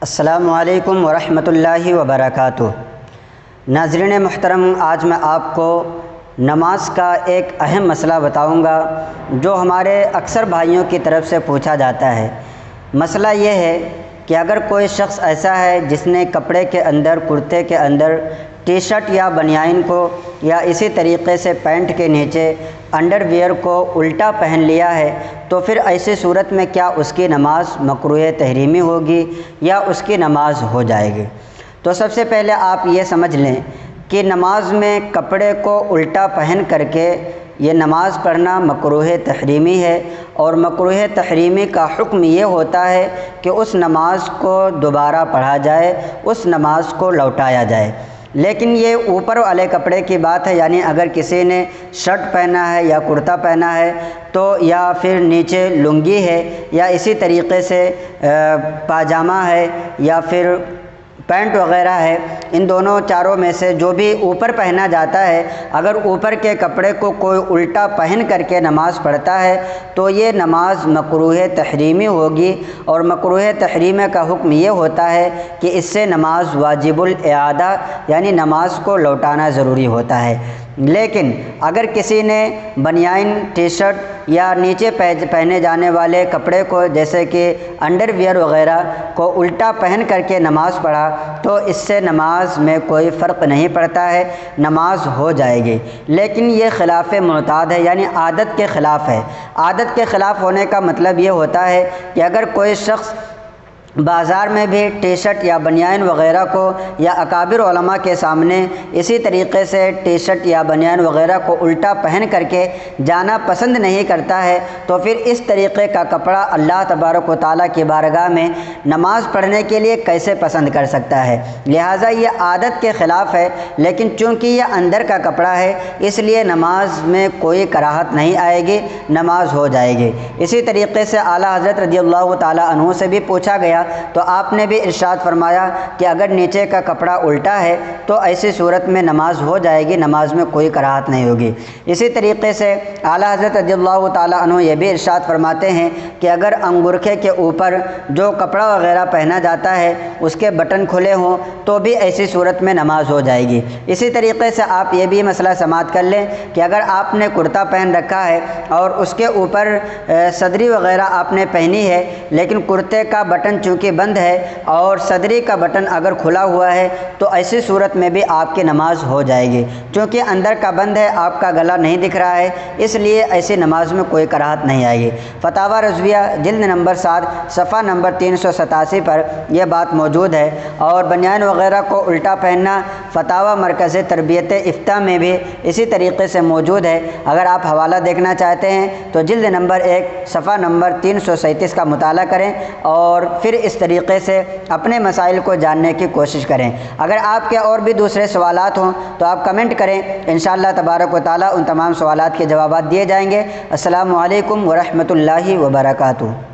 السلام علیکم ورحمۃ اللہ وبرکاتہ۔ ناظرین محترم، آج میں آپ کو نماز کا ایک اہم مسئلہ بتاؤں گا جو ہمارے اکثر بھائیوں کی طرف سے پوچھا جاتا ہے۔ مسئلہ یہ ہے کہ اگر کوئی شخص ایسا ہے جس نے کپڑے کے اندر، کرتے کے اندر، ٹی شرٹ یا بنیان کو یا اسی طریقے سے پینٹ کے نیچے انڈر ویئر کو الٹا پہن لیا ہے، تو پھر ایسی صورت میں کیا اس کی نماز مکروہ تحریمی ہوگی یا اس کی نماز ہو جائے گی؟ تو سب سے پہلے آپ یہ سمجھ لیں کہ نماز میں کپڑے کو الٹا پہن کر کے یہ نماز پڑھنا مکروہ تحریمی ہے، اور مکروہ تحریمی کا حکم یہ ہوتا ہے کہ اس نماز کو دوبارہ پڑھا جائے، اس نماز کو لوٹایا جائے۔ لیکن یہ اوپر والے کپڑے کی بات ہے، یعنی اگر کسی نے شرٹ پہنا ہے یا کرتا پہنا ہے تو، یا پھر نیچے لنگی ہے، یا اسی طریقے سے پاجامہ ہے، یا پھر پینٹ وغیرہ ہے، ان دونوں چاروں میں سے جو بھی اوپر پہنا جاتا ہے، اگر اوپر کے کپڑے کو کوئی الٹا پہن کر کے نماز پڑھتا ہے تو یہ نماز مکروہ تحریمی ہوگی، اور مکروہ تحریمی کا حکم یہ ہوتا ہے کہ اس سے نماز واجب الاعادہ، یعنی نماز کو لوٹانا ضروری ہوتا ہے۔ لیکن اگر کسی نے بنیان، ٹی شرٹ یا نیچے پہنے جانے والے کپڑے کو جیسے کہ انڈر ویئر وغیرہ کو الٹا پہن کر کے نماز پڑھا تو اس سے نماز میں کوئی فرق نہیں پڑتا ہے، نماز ہو جائے گی۔ لیکن یہ خلاف معتاد ہے، یعنی عادت کے خلاف ہے۔ عادت کے خلاف ہونے کا مطلب یہ ہوتا ہے کہ اگر کوئی شخص بازار میں بھی ٹی شرٹ یا بنیان وغیرہ کو، یا اکابر علماء کے سامنے اسی طریقے سے ٹی شرٹ یا بنیان وغیرہ کو الٹا پہن کر کے جانا پسند نہیں کرتا ہے، تو پھر اس طریقے کا کپڑا اللہ تبارک و تعالیٰ کی بارگاہ میں نماز پڑھنے کے لیے کیسے پسند کر سکتا ہے؟ لہٰذا یہ عادت کے خلاف ہے، لیکن چونکہ یہ اندر کا کپڑا ہے اس لیے نماز میں کوئی کراہت نہیں آئے گی، نماز ہو جائے گی۔ اسی طریقے سے اعلیٰ حضرت رضی اللہ تعالیٰ عنہ سے بھی پوچھا گیا تو آپ نے بھی ارشاد فرمایا کہ اگر نیچے کا کپڑا الٹا ہے تو ایسی صورت میں نماز ہو جائے گی، نماز میں کوئی کراہت نہیں ہوگی۔ اسی طریقے سے اعلیٰ حضرت رضی اللہ تعالیٰ عنہ یہ بھی ارشاد فرماتے ہیں کہ اگر انگورکھے کے اوپر جو کپڑا وغیرہ پہنا جاتا ہے اس کے بٹن کھلے ہوں تو بھی ایسی صورت میں نماز ہو جائے گی۔ اسی طریقے سے آپ یہ بھی مسئلہ سماعت کر لیں کہ اگر آپ نے کرتا پہن رکھا ہے اور اس کے اوپر صدری وغیرہ آپ نے پہنی ہے، لیکن کرتے کا بٹن چونکہ بند ہے اور صدری کا بٹن اگر کھلا ہوا ہے تو ایسی صورت میں بھی آپ کی نماز ہو جائے گی، چونکہ اندر کا بند ہے، آپ کا گلا نہیں دکھ رہا ہے، اس لیے ایسی نماز میں کوئی کراہت نہیں آئے گی۔ فتاوی رضویہ جلد نمبر 7 صفحہ نمبر 387 پر یہ بات موجود ہے، اور بنیان وغیرہ کو الٹا پہننا فتاوی مرکز تربیت افتاء میں بھی اسی طریقے سے موجود ہے۔ اگر آپ حوالہ دیکھنا چاہتے ہیں تو جلد نمبر 1 صفحہ نمبر 337 کا مطالعہ کریں اور پھر اس طریقے سے اپنے مسائل کو جاننے کی کوشش کریں۔ اگر آپ کے اور بھی دوسرے سوالات ہوں تو آپ کمنٹ کریں، انشاءاللہ تبارک و تعالیٰ ان تمام سوالات کے جوابات دیے جائیں گے۔ السلام علیکم ورحمۃ اللہ وبرکاتہ۔